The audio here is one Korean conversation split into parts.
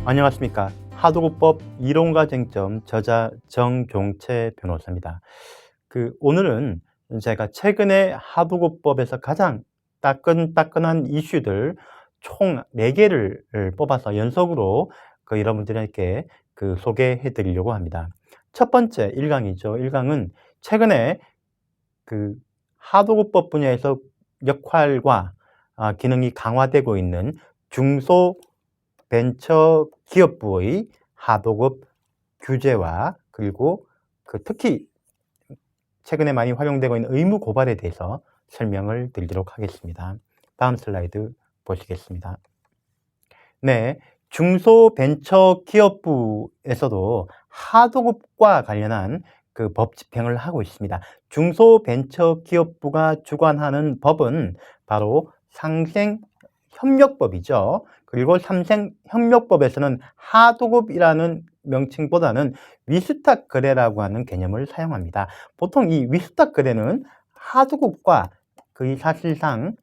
안녕하십니까. 하도급법 이론과 쟁점 저자 정종채 변호사입니다. 오늘은 제가 최근에 하도급법에서 가장 따끈따끈한 이슈들 총 4개를 뽑아서 연속으로 여러분들에게 소개해 드리려고 합니다. 첫 번째 1강이죠. 1강은 최근에 하도급법 분야에서 역할과 기능이 강화되고 있는 중소벤처기업부의 하도급 규제와 그리고 특히 최근에 많이 활용되고 있는 의무 고발에 대해서 설명을 드리도록 하겠습니다. 다음 슬라이드 보시겠습니다. 네, 중소벤처기업부에서도 하도급과 관련한 법 집행을 하고 있습니다. 중소벤처기업부가 주관하는 법은 바로 상생협력법이죠. 그리고 상생협력법에서는 하도급이라는 명칭보다는 위수탁거래라고 하는 개념을 사용합니다. 보통 이 위수탁거래는 하도급과 거의 사실상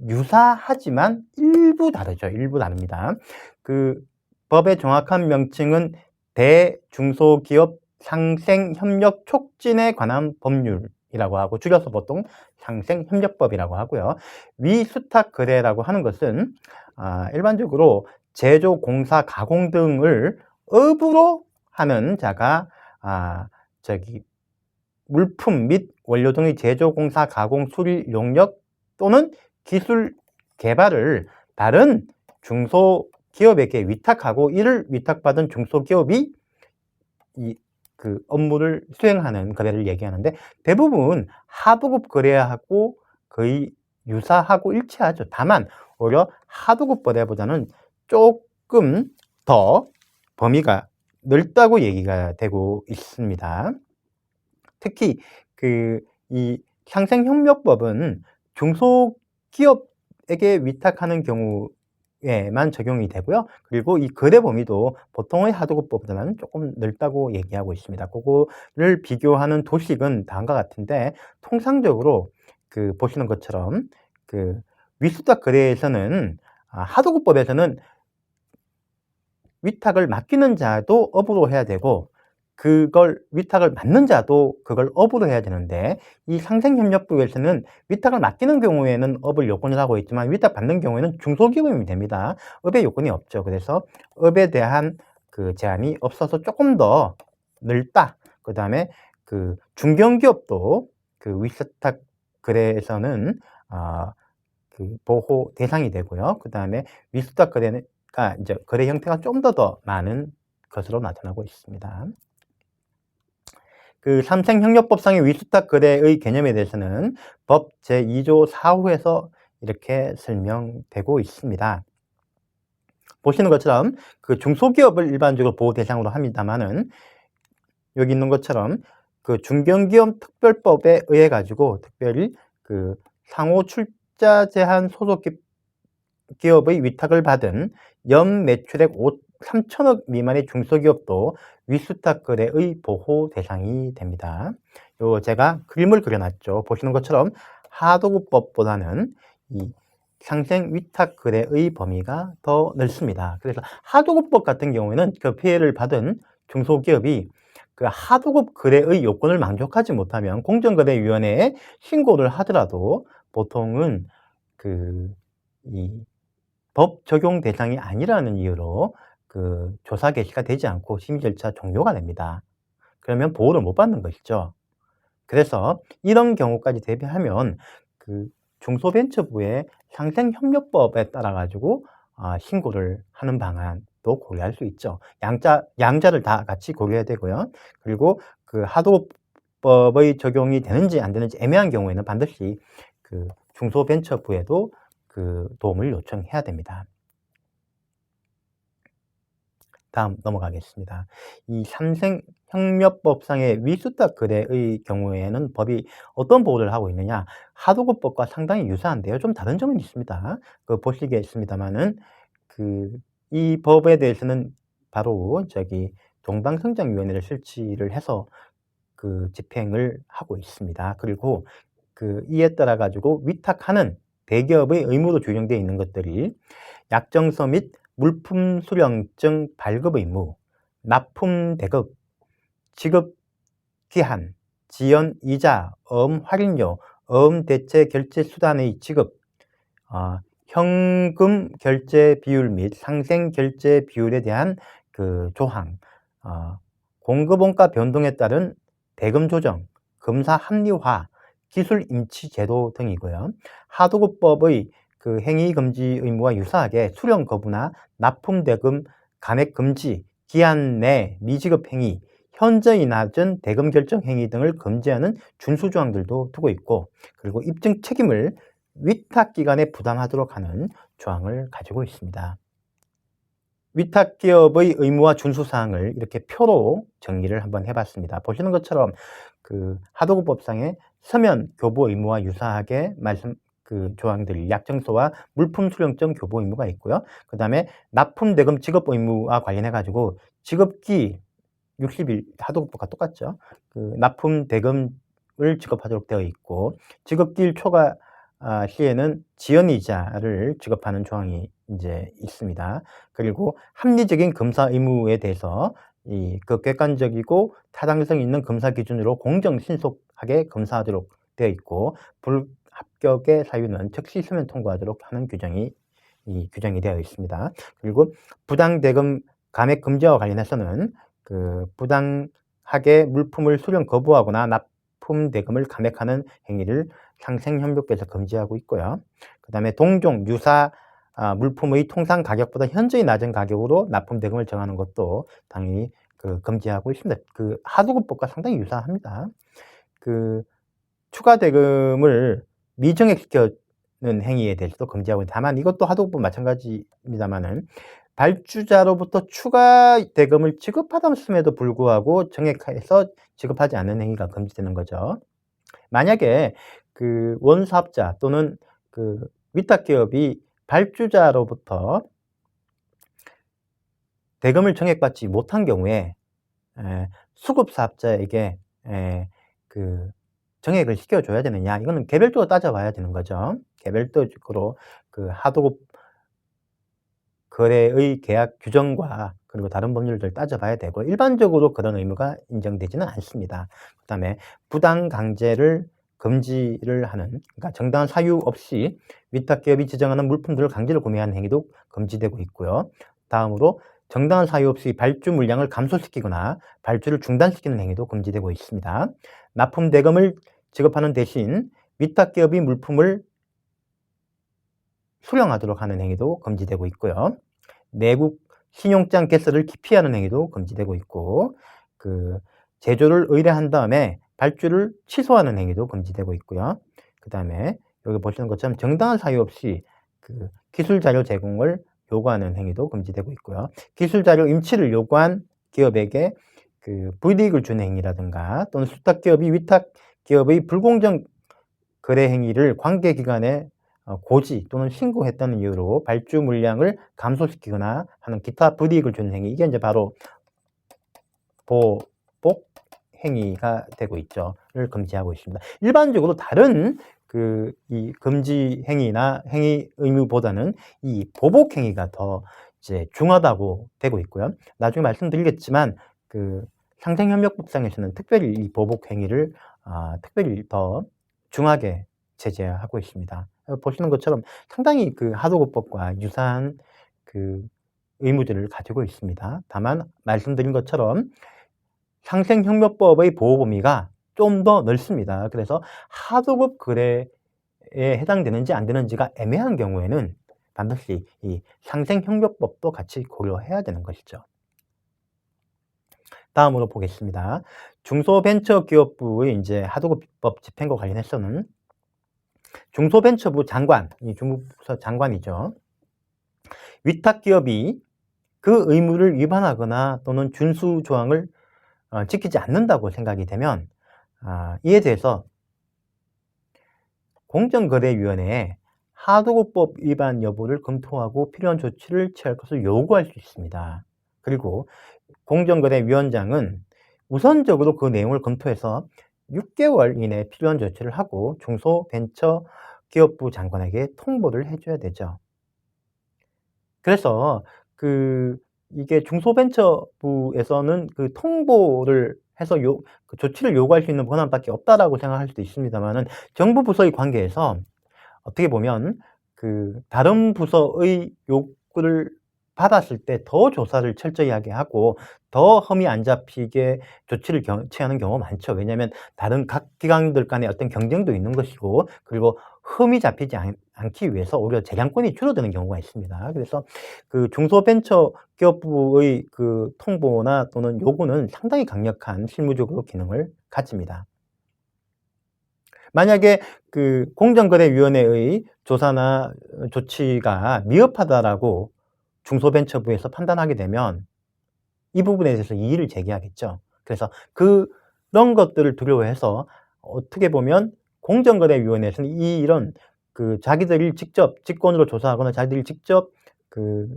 유사하지만 일부 다르죠. 일부 다릅니다. 법의 정확한 명칭은 대중소기업 상생협력 촉진에 관한 법률이라고 하고 줄여서 보통 상생협력법이라고 하고요. 위수탁거래라고 하는 것은 일반적으로 제조, 공사, 가공 등을 업으로 하는 자가 물품 및 원료 등의 제조, 공사, 가공, 수리, 용역 또는 기술 개발을 다른 중소기업에게 위탁하고 이를 위탁받은 중소기업이 업무를 수행하는 거래를 얘기하는데 대부분 하도급 거래하고 거의 유사하고 일치하죠. 다만 오히려 하도급 거래보다는 조금 더 범위가 넓다고 얘기가 되고 있습니다. 특히 이 상생협력법은 중소기업에게 위탁하는 경우에만 적용이 되고요. 그리고 이 거래 범위도 보통의 하도급법보다는 조금 넓다고 얘기하고 있습니다. 그거를 비교하는 도식은 다음과 같은데 통상적으로 보시는 것처럼 위수탁 거래에서는 하도급법에서는 위탁을 맡기는 자도 업으로 해야 되고 그걸 위탁을 맡는 자도 그걸 업으로 해야 되는데 이 상생협력부에서는 위탁을 맡기는 경우에는 업을 요건을 하고 있지만 위탁 받는 경우에는 중소기업이 됩니다. 업의 요건이 없죠. 그래서 업에 대한 제한이 없어서 조금 더 넓다. 그 다음에 중견기업도 위탁 거래에서는 보호 대상이 되고요. 그 다음에 위수탁 거래가 이제 거래 형태가 좀 더 많은 것으로 나타나고 있습니다. 삼생협력법상의 위수탁 거래의 개념에 대해서는 법 제2조 4호에서 이렇게 설명되고 있습니다. 보시는 것처럼 중소기업을 일반적으로 보호 대상으로 합니다만은 여기 있는 것처럼 중견기업 특별법에 의해 가지고 특별히 상호 출자 제한 소속 기업의 위탁을 받은 연 매출액 3천억 미만의 중소기업도 위수탁 거래의 보호 대상이 됩니다. 제가 그림을 그려놨죠. 보시는 것처럼 하도급법보다는 이 상생 위탁 거래의 범위가 더 넓습니다. 그래서 하도급법 같은 경우에는 피해를 받은 중소기업이 하도급 거래의 요건을 만족하지 못하면 공정거래위원회에 신고를 하더라도 보통은 이 법 적용 대상이 아니라는 이유로 조사 개시가 되지 않고 심의 절차 종료가 됩니다. 그러면 보호를 못 받는 것이죠. 그래서 이런 경우까지 대비하면 중소벤처부의 상생협력법에 따라 가지고 신고를 하는 방안도 고려할 수 있죠. 양자를 다 같이 고려해야 되고요. 그리고 하도법의 적용이 되는지 안 되는지 애매한 경우에는 반드시 중소벤처부에도 도움을 요청해야 됩니다. 다음 넘어가겠습니다. 이 삼생협력법상의 위수탁 거래의 경우에는 법이 어떤 보호를 하고 있느냐? 하도급법과 상당히 유사한데요. 좀 다른 점은 있습니다. 보시겠습니다만은 이 법에 대해서는 바로 동방성장위원회를 설치를 해서 집행을 하고 있습니다. 그리고 이에 따라 가지고 위탁하는 대기업의 의무로 규정되어 있는 것들이 약정서 및 물품 수령증 발급 의무, 납품 대급, 지급 기한, 지연 이자, 할인료, 대체 결제 수단의 지급, 현금 결제 비율 및 상생 결제 비율에 대한 그 조항, 공급 원가 변동에 따른 대금 조정, 검사 합리화, 기술 임치 제도 등이고요. 하도급법의 그 행위 금지 의무와 유사하게 수령 거부나 납품 대금 감액 금지, 기한 내 미지급 행위, 현저히 낮은 대금 결정 행위 등을 금지하는 준수 조항들도 두고 있고, 그리고 입증 책임을 위탁기관에 부담하도록 하는 조항을 가지고 있습니다. 위탁기업의 의무와 준수사항을 이렇게 표로 정리를 한번 해봤습니다. 보시는 것처럼 그 하도급법상의 서면 교부 의무와 유사하게 그 조항들, 약정서와 물품 수령증 교부 의무가 있고요. 그 다음에 납품 대금 지급 의무와 관련해 가지고 지급기 60일 하도급법과 똑같죠. 그 납품 대금을 지급하도록 되어 있고, 지급기일 초과 시에는 지연이자를 지급하는 조항이 이제 있습니다. 그리고 합리적인 검사 의무에 대해서 그 객관적이고 타당성 있는 검사 기준으로 공정 신속하게 검사하도록 되어 있고, 불합격의 사유는 즉시 서면 통과하도록 하는 규정이 되어 있습니다. 그리고 부당 대금 감액 금지와 관련해서는 그 부당하게 물품을 수령 거부하거나 납품 대금을 감액하는 행위를 상생협력부에서 금지하고 있고요. 그 다음에 동종, 유사 물품의 통상 가격보다 현저히 낮은 가격으로 납품 대금을 정하는 것도 당연히 그 금지하고 있습니다. 그 하도급법과 상당히 유사합니다. 그 추가 대금을 미정액시키는 행위에 대해서도 금지하고 있는데, 다만 이것도 하도급법 마찬가지입니다만은 발주자로부터 추가 대금을 지급받았음에도 불구하고 정액해서 지급하지 않는 행위가 금지되는 거죠. 만약에 그 원사업자 또는 그 위탁기업이 발주자로부터 대금을 정액받지 못한 경우에 수급사업자에게 그 정액을 시켜줘야 되느냐, 이거는 개별적으로 따져봐야 되는 거죠. 개별적으로 그 하도급 거래의 계약 규정과 그리고 다른 법률들 따져봐야 되고, 일반적으로 그런 의무가 인정되지는 않습니다. 그 다음에 부당 강제를 금지를 하는, 그러니까 정당한 사유 없이 위탁기업이 지정하는 물품들을 강제로 구매하는 행위도 금지되고 있고요. 다음으로 정당한 사유 없이 발주 물량을 감소시키거나 발주를 중단시키는 행위도 금지되고 있습니다. 납품 대금을 지급하는 대신 위탁기업이 물품을 수령하도록 하는 행위도 금지되고 있고요. 내국 신용장 개설을 기피하는 행위도 금지되고 있고, 그 제조를 의뢰한 다음에 발주를 취소하는 행위도 금지되고 있고요. 그 다음에 여기 보시는 것처럼 정당한 사유 없이 그 기술 자료 제공을 요구하는 행위도 금지되고 있고요. 기술 자료 임치를 요구한 기업에게 그 불이익을 주는 행위라든가, 또는 수탁기업이 위탁기업의 불공정 거래 행위를 관계기관에 고지 또는 신고했다는 이유로 발주 물량을 감소시키거나 하는 기타 불이익을 주는 행위, 이게 이제 바로 보복 행위가 되고 있죠.를 금지하고 있습니다. 일반적으로 다른 그 이 금지 행위나 행위 의무보다는 이 보복 행위가 더 이제 중하다고 되고 있고요. 나중에 말씀드리겠지만 그 상생협력법상에서는 특별히 이 보복 행위를 특별히 더 중하게 제재하고 있습니다. 보시는 것처럼 상당히 그 하도급법과 유사한 그 의무들을 가지고 있습니다. 다만 말씀드린 것처럼 상생협력법의 보호 범위가 좀 더 넓습니다. 그래서 하도급 거래에 해당되는지 안 되는지가 애매한 경우에는 반드시 이 상생협력법도 같이 고려해야 되는 것이죠. 다음으로 보겠습니다. 중소벤처기업부의 이제 하도급법 집행과 관련해서는 중소벤처부 장관, 이 중부서 장관이죠. 위탁기업이 그 의무를 위반하거나 또는 준수 조항을 지키지 않는다고 생각이 되면 이에 대해서 공정거래위원회에 하도급법 위반 여부를 검토하고 필요한 조치를 취할 것을 요구할 수 있습니다. 그리고 공정거래위원장은 우선적으로 그 내용을 검토해서 6개월 이내에 필요한 조치를 하고 중소벤처기업부 장관에게 통보를 해줘야 되죠. 그래서 이게 중소벤처부에서는 그 통보를 해서 그 조치를 요구할 수 있는 권한밖에 없다라고 생각할 수도 있습니다만은 정부 부서의 관계에서 어떻게 보면 다른 부서의 요구를 받았을 때 더 조사를 철저히 하게 하고 더 흠이 안 잡히게 조치를 취하는 경우가 많죠. 왜냐하면 다른 각 기관들 간에 어떤 경쟁도 있는 것이고, 그리고 흠이 잡히지 않기 위해서 오히려 재량권이 줄어드는 경우가 있습니다. 그래서 중소벤처기업부의 통보나 또는 요구는 상당히 강력한 실무적으로 기능을 가집니다. 만약에 공정거래위원회의 조사나 조치가 미흡하다라고 중소벤처부에서 판단하게 되면 이 부분에 대해서 이의를 제기하겠죠. 그래서 그런 것들을 두려워해서 어떻게 보면 공정거래위원회에서는 이런 자기들이 직접 직권으로 조사하거나 자기들이 직접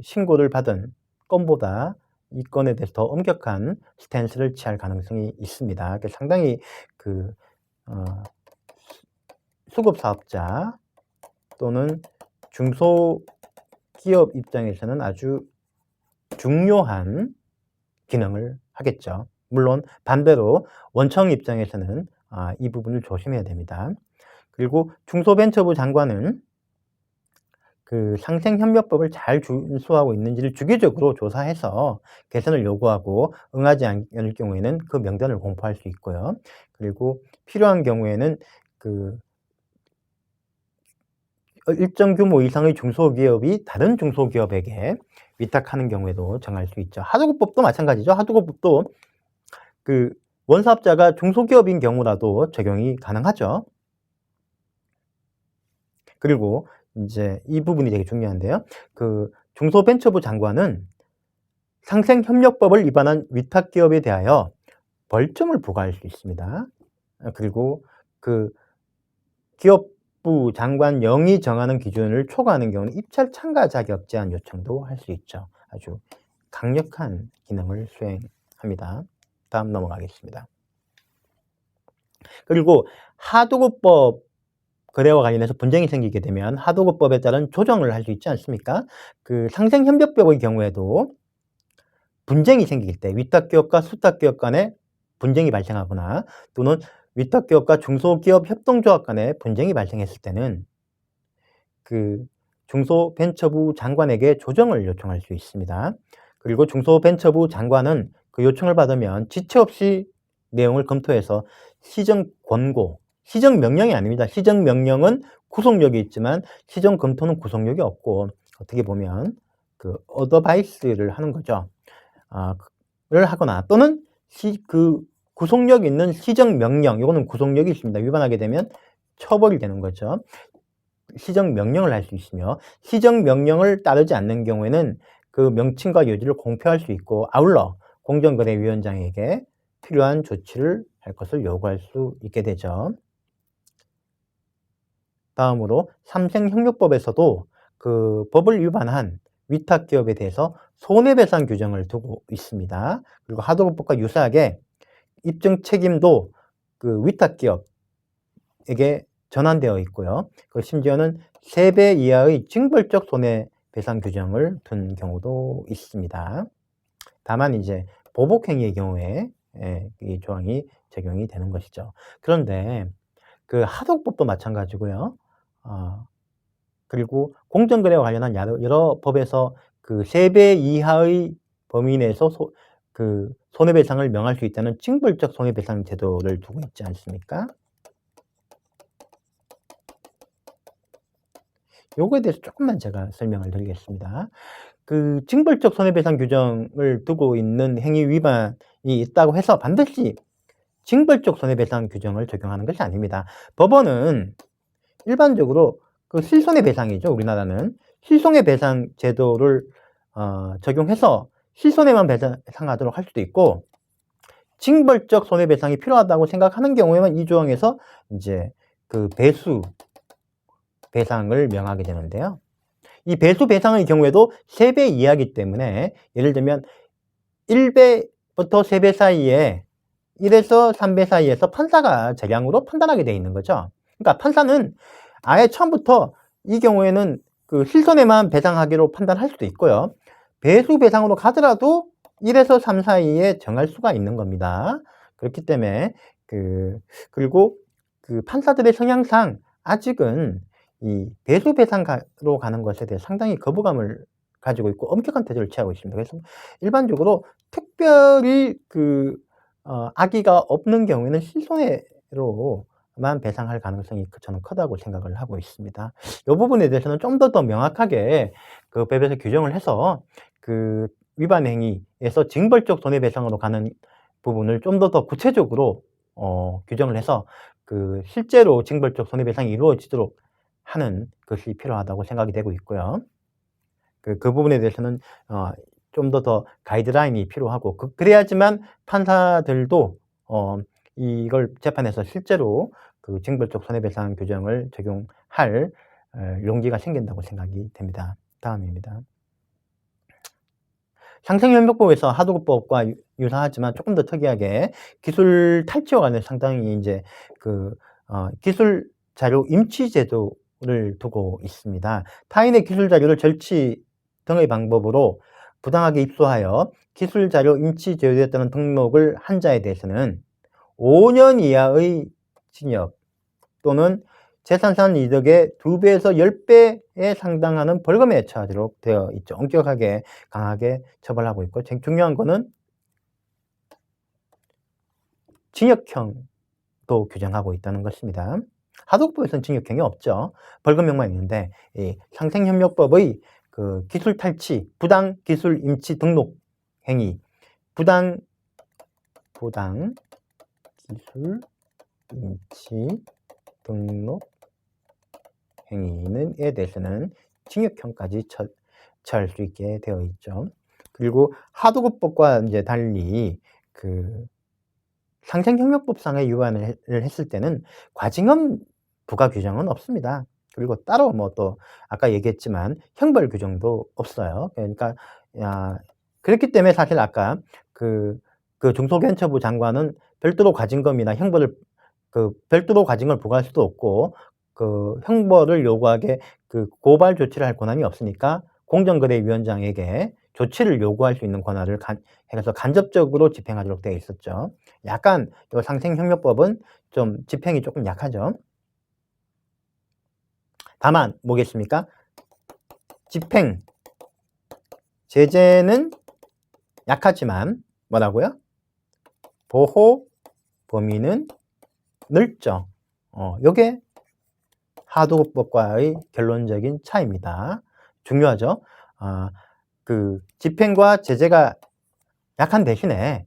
신고를 받은 건보다 이 건에 대해서 더 엄격한 스탠스를 취할 가능성이 있습니다. 상당히 수급사업자 또는 중소기업 입장에서는 아주 중요한 기능을 하겠죠. 물론 반대로 원청 입장에서는 이 부분을 조심해야 됩니다. 그리고 중소벤처부 장관은 상생협력법을 잘 준수하고 있는지를 주기적으로 조사해서 개선을 요구하고 응하지 않을 경우에는 그 명단을 공포할 수 있고요. 그리고 필요한 경우에는 일정 규모 이상의 중소기업이 다른 중소기업에게 위탁하는 경우에도 정할 수 있죠. 하도급법도 마찬가지죠. 하도급법도 원사업자가 중소기업인 경우라도 적용이 가능하죠. 그리고 이제 이 부분이 되게 중요한데요. 중소벤처부 장관은 상생협력법을 위반한 위탁기업에 대하여 벌점을 부과할 수 있습니다. 그리고 기업부 장관 영이 정하는 기준을 초과하는 경우는 입찰 참가 자격 제한 요청도 할 수 있죠. 아주 강력한 기능을 수행합니다. 다음 넘어가겠습니다. 그리고 하도급법 거래와 관련해서 분쟁이 생기게 되면 하도급법에 따른 조정을 할 수 있지 않습니까? 상생협력법의 경우에도 분쟁이 생길 때 위탁기업과 수탁기업 간에 분쟁이 발생하거나 또는 위탁기업과 중소기업 협동조합 간에 분쟁이 발생했을 때는 중소벤처부 장관에게 조정을 요청할 수 있습니다. 그리고 중소벤처부 장관은 그 요청을 받으면 지체 없이 내용을 검토해서 시정권고, 시정명령이 아닙니다. 시정명령은 구속력이 있지만 시정검토는 구속력이 없고, 어떻게 보면 어드바이스를 하는 거죠. 를 하거나 또는 구속력 있는 시정명령, 이거는 구속력이 있습니다. 위반하게 되면 처벌이 되는 거죠. 시정명령을 할 수 있으며, 시정명령을 따르지 않는 경우에는 그 명칭과 요지를 공표할 수 있고, 아울러 공정거래위원장에게 필요한 조치를 할 것을 요구할 수 있게 되죠. 다음으로 삼생협력법에서도 법을 위반한 위탁기업에 대해서 손해배상 규정을 두고 있습니다. 그리고 하도급법과 유사하게 입증 책임도 위탁기업에게 전환되어 있고요. 심지어는 3배 이하의 징벌적 손해배상 규정을 둔 경우도 있습니다. 다만 이제 보복행위의 경우에 이 조항이 적용이 되는 것이죠. 그런데 하도급법도 마찬가지고요. 그리고 공정거래와 관련한 여러 법에서 3배 이하의 범위 내에서 손해배상을 명할 수 있다는 징벌적 손해배상 제도를 두고 있지 않습니까? 요거에 대해서 조금만 제가 설명을 드리겠습니다. 징벌적 손해배상 규정을 두고 있는 행위 위반이 있다고 해서 반드시 징벌적 손해배상 규정을 적용하는 것이 아닙니다. 법원은 일반적으로 실손해배상이죠. 우리나라는 실손해배상 제도를 적용해서 실손해만 배상하도록 할 수도 있고, 징벌적 손해배상이 필요하다고 생각하는 경우에만 이 조항에서 이제 배수 배상을 명하게 되는데요. 이 배수 배상의 경우에도 3배 이하이기 때문에, 예를 들면 1배부터 3배 사이에 1에서 3배 사이에서 판사가 재량으로 판단하게 되어 있는 거죠. 그러니까 판사는 아예 처음부터 이 경우에는 실손해만 배상하기로 판단할 수도 있고요. 배수 배상으로 가더라도 1에서 3 사이에 정할 수가 있는 겁니다. 그렇기 때문에 그리고 판사들의 성향상 아직은 이 배수 배상으로 가는 것에 대해 상당히 거부감을 가지고 있고 엄격한 태도를 취하고 있습니다. 그래서 일반적으로 특별히 악의가 없는 경우에는 실손해로만 배상할 가능성이 저는 크다고 생각을 하고 있습니다. 이 부분에 대해서는 좀 더 명확하게 법에서 규정을 해서 위반 행위에서 징벌적 손해배상으로 가는 부분을 좀 더 구체적으로 규정을 해서 실제로 징벌적 손해배상이 이루어지도록 하는 것이 필요하다고 생각이 되고 있고요. 그 부분에 대해서는 좀 더 가이드라인이 필요하고 그래야지만 판사들도 이걸 재판에서 실제로 징벌적 손해배상 규정을 적용할 용기가 생긴다고 생각이 됩니다. 다음입니다. 상생협력법에서 하도급법과 유사하지만 조금 더 특이하게 기술 탈취와 관련해서 상당히 이제 기술 자료 임치 제도를 두고 있습니다. 타인의 기술 자료를 절취 등의 방법으로 부당하게 입수하여 기술 자료 임치 제도였다는 등록을 한 자에 대해서는 5년 이하의 징역 또는 재산상 이득의 2배에서 10배에 상당하는 벌금에 처하도록 되어 있죠. 엄격하게 강하게 처벌하고 있고 중요한 거는 징역형도 규정하고 있다는 것입니다. 하도급법에서는 징역형이 없죠. 벌금형만 있는데 이 상생협력법의 기술 탈취, 부당 기술 임치 등록 행위, 부당 기술 임치 등록 행위에 대해서는 징역형까지 처할 수 있게 되어 있죠. 그리고 하도급법과 이제 달리 상생협력법상의 위반을 했을 때는 과징금 부과 규정은 없습니다. 그리고 따로 또 아까 얘기했지만 형벌 규정도 없어요. 그러니까 그렇기 때문에 사실 아까 중소벤처부 장관은 별도로 과징금이나 형벌을 별도로 과징금을 부과할 수도 없고 형벌을 요구하게 고발 조치를 할 권한이 없으니까 공정거래위원장에게 조치를 요구할 수 있는 권한을 해서 간접적으로 집행하도록 되어 있었죠. 약간 이 상생협력법은 좀 집행이 조금 약하죠. 다만 뭐겠습니까? 집행, 제재는 약하지만 뭐라고요? 보호 범위는 넓죠. 요게 하도급법과의 결론적인 차이입니다. 중요하죠. 집행과 제재가 약한 대신에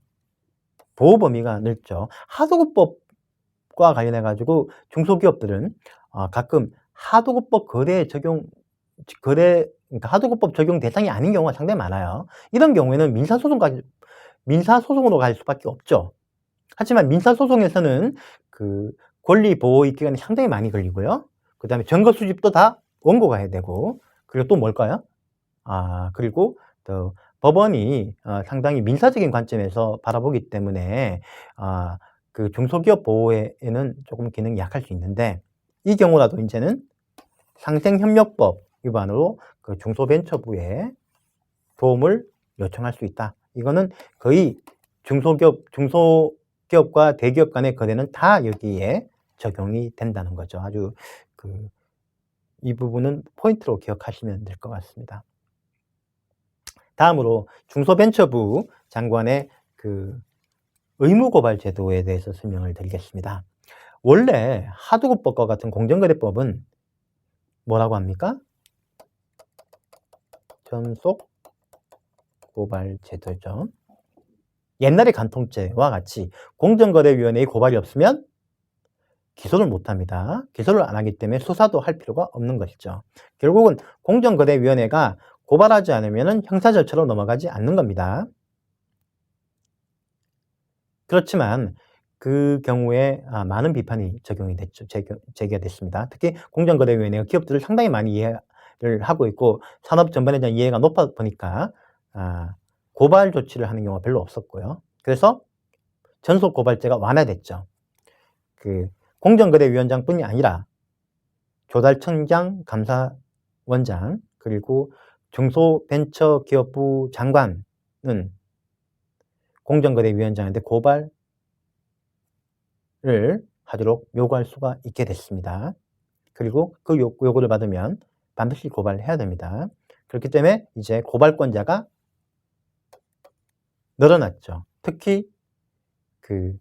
보호 범위가 넓죠. 하도급법과 관련해 가지고 중소기업들은 가끔 하도급법 그러니까 하도급법 적용 대상이 아닌 경우가 상당히 많아요. 이런 경우에는 민사소송으로 갈 수밖에 없죠. 하지만 민사소송에서는 권리 보호의 기간이 상당히 많이 걸리고요. 그 다음에 증거 수집도 다 원고가 해야 되고, 그리고 또 뭘까요? 그리고 또 법원이 상당히 민사적인 관점에서 바라보기 때문에 중소기업 보호에는 조금 기능이 약할 수 있는데, 이 경우라도 이제는 상생협력법 위반으로 중소벤처부에 도움을 요청할 수 있다. 이거는 거의 중소기업과 대기업 간의 거래는 다 여기에 적용이 된다는 거죠. 아주 이 부분은 포인트로 기억하시면 될 것 같습니다. 다음으로 중소벤처부 장관의 의무고발 제도에 대해서 설명을 드리겠습니다. 원래 하도급법과 같은 공정거래법은 뭐라고 합니까? 전속 고발 제도죠. 옛날의 간통죄와 같이 공정거래위원회의 고발이 없으면 기소를 못합니다. 기소를 안 하기 때문에 수사도 할 필요가 없는 것이죠. 결국은 공정거래위원회가 고발하지 않으면 형사 절차로 넘어가지 않는 겁니다. 그렇지만 그 경우에 많은 비판이 제기가 됐습니다. 특히 공정거래위원회가 기업들을 상당히 많이 이해를 하고 있고 산업 전반에 대한 이해가 높아 보니까 고발 조치를 하는 경우가 별로 없었고요. 그래서 전속 고발제가 완화됐죠. 공정거래위원장뿐이 아니라 조달청장, 감사원장, 그리고 중소벤처기업부 장관은 공정거래위원장한테 고발을 하도록 요구할 수가 있게 됐습니다. 그리고 그 요구를 받으면 반드시 고발해야 됩니다. 그렇기 때문에 이제 고발권자가 늘어났죠. 특히 그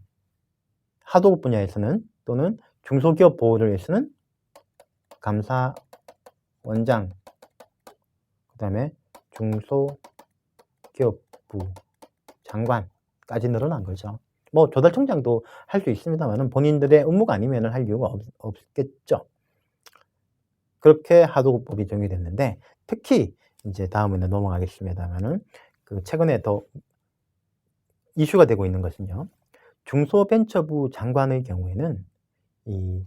하도급 분야에서는 또는 중소기업 보호를 위해서는 감사원장, 그 다음에 중소기업부 장관까지 늘어난 거죠. 뭐 조달청장도 할 수 있습니다만 본인들의 업무가 아니면 할 이유가 없겠죠. 그렇게 하도급법이 정의됐는데, 특히 이제 다음에는 넘어가겠습니다만은 최근에 더 이슈가 되고 있는 것은요, 중소벤처부 장관의 경우에는 이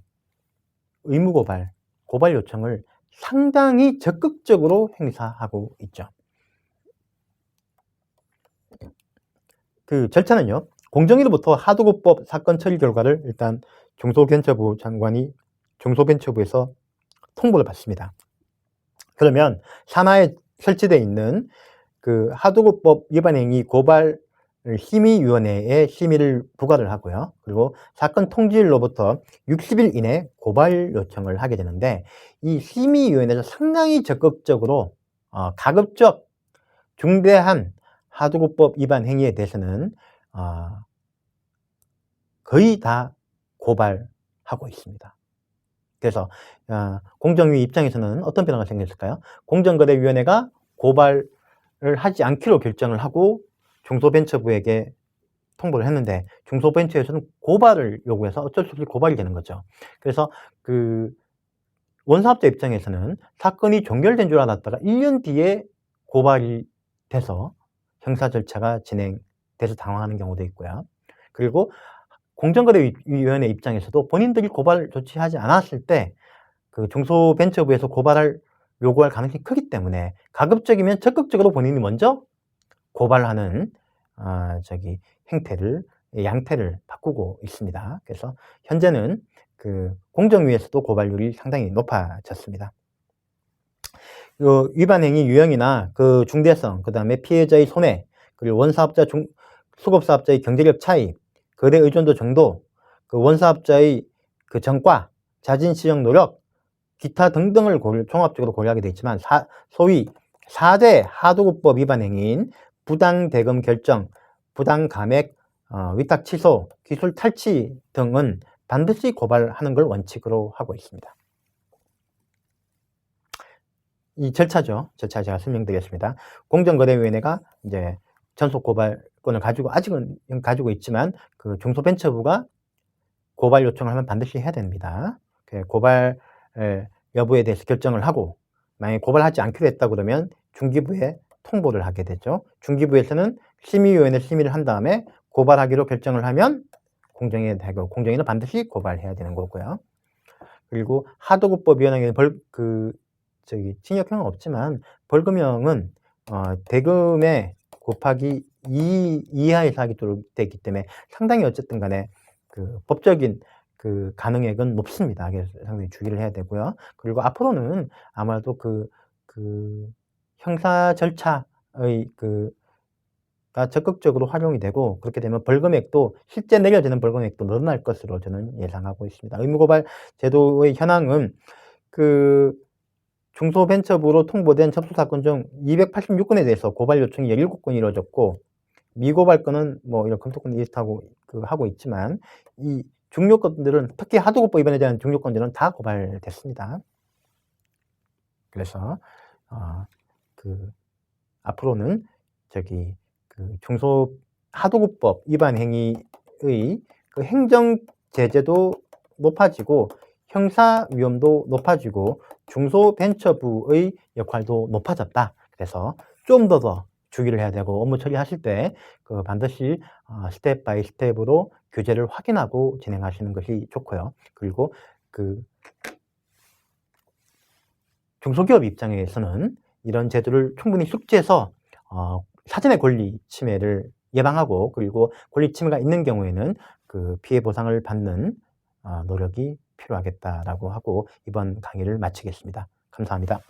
의무고발, 고발 요청을 상당히 적극적으로 행사하고 있죠. 그 절차는요, 공정위로부터 하도급법 사건 처리 결과를 일단 중소벤처부 장관이 중소벤처부에서 통보를 받습니다. 그러면 산하에 설치되어 있는 그 하도급법 위반행위 고발 심의위원회에 심의를 부과를 하고요. 그리고 사건 통지일로부터 60일 이내 고발 요청을 하게 되는데, 이 심의위원회에서 상당히 적극적으로 가급적 중대한 하도급법 위반 행위에 대해서는 거의 다 고발하고 있습니다. 그래서 공정위 입장에서는 어떤 변화가 생겼을까요? 공정거래위원회가 고발을 하지 않기로 결정을 하고 중소벤처부에게 통보를 했는데, 중소벤처에서는 고발을 요구해서 어쩔 수 없이 고발이 되는 거죠. 그래서 그 원사업자 입장에서는 사건이 종결된 줄 알았다가 1년 뒤에 고발이 돼서 형사 절차가 진행돼서 당황하는 경우도 있고요. 그리고 공정거래위원회 입장에서도 본인들이 고발 조치하지 않았을 때 그 중소벤처부에서 고발할 요구할 가능성이 크기 때문에 가급적이면 적극적으로 본인이 먼저 고발하는 양태를 바꾸고 있습니다. 그래서 현재는 그 공정위에서도 고발률이 상당히 높아졌습니다. 위반행위 유형이나 그 중대성, 그 다음에 피해자의 손해, 그리고 원사업자, 수급사업자의 경제력 차이, 거래 의존도 정도, 그 원사업자의 그 전과, 자진 시정 노력, 기타 등등을 종합적으로 고려하게 되어 있지만, 소위 4대 하도급법 위반 행위인 부당 대금 결정, 부당 감액, 위탁 취소, 기술 탈취 등은 반드시 고발하는 걸 원칙으로 하고 있습니다. 이 절차죠. 절차 제가 설명드리겠습니다. 공정거래위원회가 이제 전속 고발권을 아직은 가지고 있지만, 그 중소벤처부가 고발 요청을 하면 반드시 해야 됩니다. 고발 여부에 대해서 결정을 하고, 만약에 고발하지 않기로 했다 그러면 중기부에 통보를 하게 되죠. 중기부에서는 심의위원회 심의를 한 다음에 고발하기로 결정을 하면 공정위에 되고, 공정위는 반드시 고발해야 되는 거고요. 그리고 하도급법위원회는 징역형은 없지만 벌금형은 대금에 곱하기 2 이하에서 하기로 되기 때문에 상당히 어쨌든 간에 그 법적인 그 가능액은 높습니다. 그래서 상당히 주의를 해야 되고요. 그리고 앞으로는 아마도 그 형사 절차의 가 적극적으로 활용이 되고, 그렇게 되면 벌금액도 실제 내려지는 벌금액도 늘어날 것으로 저는 예상하고 있습니다. 의무고발 제도의 현황은 그 중소벤처부로 통보된 접수사건 중 286건에 대해서 고발 요청이 17건이 이루어졌고, 미고발건은 뭐 이런 검토권 리스트하고 하고 있지만, 이 중요건들은, 특히 하도급법 위반에 대한 중요건들은 다 고발됐습니다. 그래서 앞으로는 하도급법 위반 행위의 그 행정 제재도 높아지고 형사 위험도 높아지고 중소벤처부의 역할도 높아졌다. 그래서 좀 더 주의를 해야 되고, 업무 처리하실 때 반드시 스텝 바이 스텝으로 규제를 확인하고 진행하시는 것이 좋고요. 그리고 중소기업 입장에서는 이런 제도를 충분히 숙지해서 사전에 권리 침해를 예방하고, 그리고 권리 침해가 있는 경우에는 그 피해 보상을 받는 노력이 필요하겠다라고 하고 이번 강의를 마치겠습니다. 감사합니다.